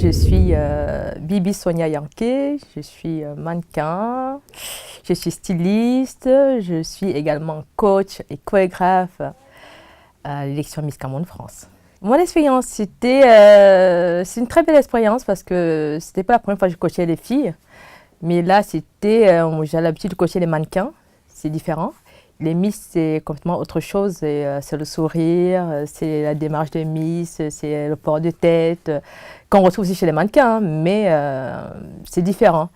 Je suis Bibi Sonia Yanké, je suis mannequin, je suis styliste, je suis également coach et chorégraphe à l'élection Miss Cameroun France. Mon expérience, c'est une très belle expérience parce que c'était pas la première fois que je coachais les filles, mais là j'ai l'habitude de coacher les mannequins, c'est différent. Les Miss, c'est complètement autre chose, c'est le sourire, c'est la démarche de Miss, c'est le port de tête, qu'on retrouve aussi chez les mannequins, mais c'est différent.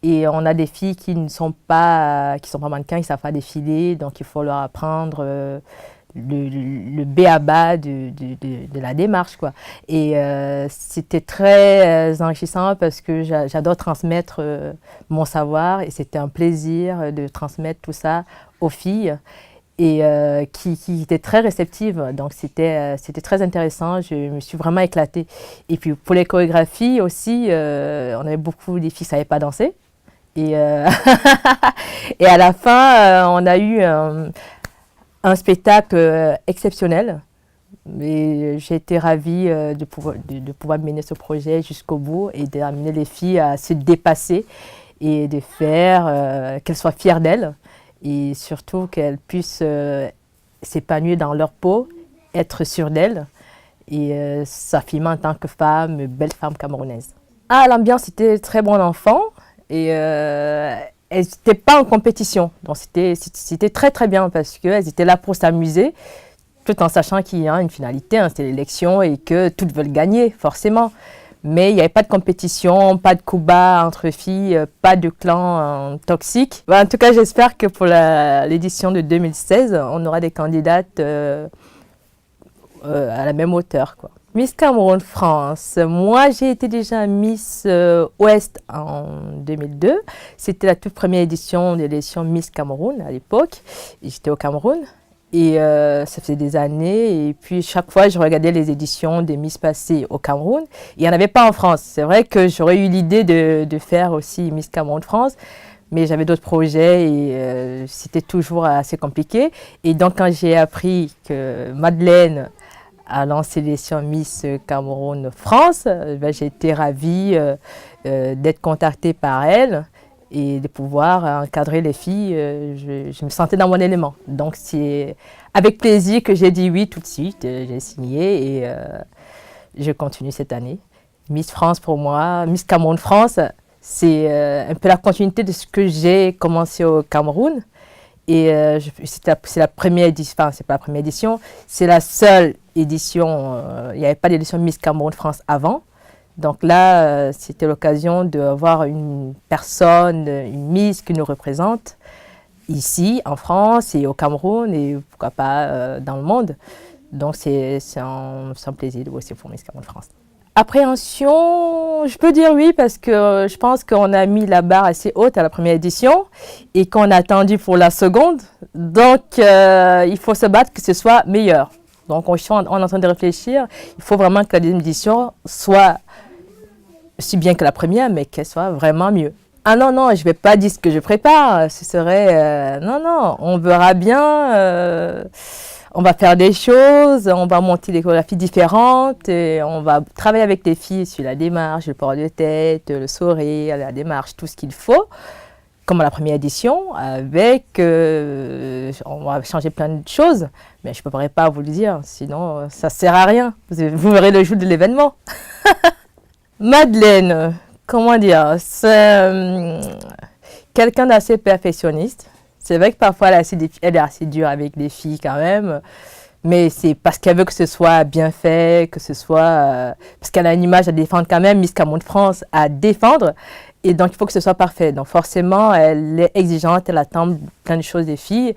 Et on a des filles qui ne sont pas, mannequins, qui ne savent pas défiler, donc il faut leur apprendre le b.a.-ba de la démarche, quoi. Et c'était très enrichissant parce que j'adore transmettre mon savoir et c'était un plaisir de transmettre tout ça aux filles et qui étaient très réceptives. Donc c'était très intéressant, je me suis vraiment éclatée. Et puis pour les chorégraphies aussi, on avait beaucoup des filles qui ne savaient pas danser. Et, et à la fin, on a eu un spectacle exceptionnel. Et j'ai été ravie de pouvoir mener ce projet jusqu'au bout et d'amener les filles à se dépasser et de faire qu'elles soient fières d'elles et surtout qu'elles puissent s'épanouir dans leur peau, être sûres d'elles et s'affirmer en tant que femme, belle femme camerounaise. Ah, l'ambiance était très bon enfant et elles n'étaient pas en compétition, donc c'était très très bien parce qu'elles étaient là pour s'amuser, tout en sachant qu'il y a une finalité, hein, c'est l'élection et que toutes veulent gagner, forcément. Mais il n'y avait pas de compétition, pas de coups bas entre filles, pas de clan toxique. En tout cas, j'espère que pour l'édition de 2016, on aura des candidates à la même hauteur, quoi. Miss Cameroun France, moi j'ai été déjà Miss Ouest en 2002. C'était la toute première édition de l'élection Miss Cameroun à l'époque. J'étais au Cameroun. Et ça faisait des années, et puis chaque fois je regardais les éditions des Miss passées au Cameroun. Il n'y en avait pas en France. C'est vrai que j'aurais eu l'idée de faire aussi Miss Cameroun France, mais j'avais d'autres projets et c'était toujours assez compliqué. Et donc quand j'ai appris que Madeleine a lancé l'élection Miss Cameroun France, j'ai été ravie d'être contactée par elle. Et de pouvoir encadrer les filles, je me sentais dans mon élément. Donc c'est avec plaisir que j'ai dit oui tout de suite, j'ai signé et je continue cette année. Miss France pour moi, Miss Cameroun France, c'est un peu la continuité de ce que j'ai commencé au Cameroun. Et c'est la première édition, enfin c'est pas la première édition, c'est la seule édition, il n'y avait pas d'édition Miss Cameroun France avant. Donc là, c'était l'occasion d'avoir une personne, une Miss qui nous représente ici, en France et au Cameroun et pourquoi pas dans le monde. Donc c'est un plaisir de bosser pour Miss Cameroun France. Appréhension, je peux dire oui parce que je pense qu'on a mis la barre assez haute à la première édition et qu'on a attendu pour la seconde. Donc il faut se battre que ce soit meilleur. Donc on est en train de réfléchir, il faut vraiment que la deuxième édition soit aussi bien que la première, mais qu'elle soit vraiment mieux. Ah non, non, je ne vais pas dire ce que je prépare, ce serait... non, non, on verra bien, on va faire des choses, on va monter des chorégraphies différentes, et on va travailler avec les filles sur la démarche, le port de tête, le sourire, la démarche, tout ce qu'il faut, comme à la première édition, avec... on va changer plein de choses, mais je ne pourrais pas vous le dire, sinon ça ne sert à rien. Vous verrez le jour de l'événement. Madeleine, comment dire, c'est quelqu'un d'assez perfectionniste. C'est vrai que parfois elle est assez dure avec les filles quand même, mais c'est parce qu'elle veut que ce soit bien fait, que ce soit... parce qu'elle a une image à défendre quand même, Miss Cameroun France à défendre, et donc il faut que ce soit parfait. Donc forcément, elle est exigeante, elle attend plein de choses des filles,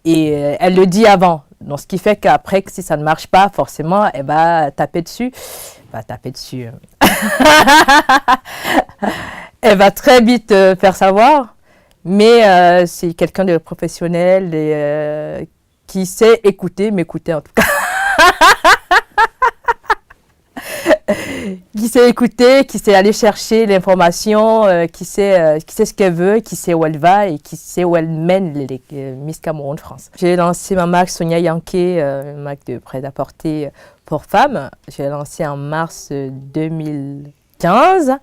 et elle le dit avant. Donc ce qui fait qu'après, si ça ne marche pas, forcément, elle va taper dessus. Elle va très vite faire savoir, mais c'est quelqu'un de professionnel et qui sait écouter, m'écouter en tout cas. Qui sait écouter, qui sait aller chercher l'information, qui sait ce qu'elle veut, qui sait où elle va et qui sait où elle mène les Miss Cameroun France. J'ai lancé ma marque Sonia Yanké, une marque de prêt-à-porter pour femmes. J'ai lancé en mars 2015. 2015.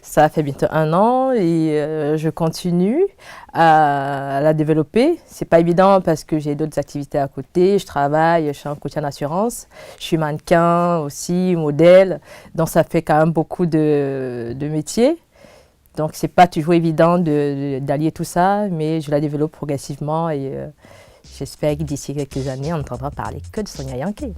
Ça fait bientôt 1 an et je continue à la développer. C'est pas évident parce que j'ai d'autres activités à côté. Je travaille, je suis un coach en assurance. Je suis mannequin aussi, modèle. Donc ça fait quand même beaucoup de métiers. Donc c'est pas toujours évident d'allier tout ça, mais je la développe progressivement et j'espère que d'ici quelques années, on n'entendra parler que de Sonia Yankee.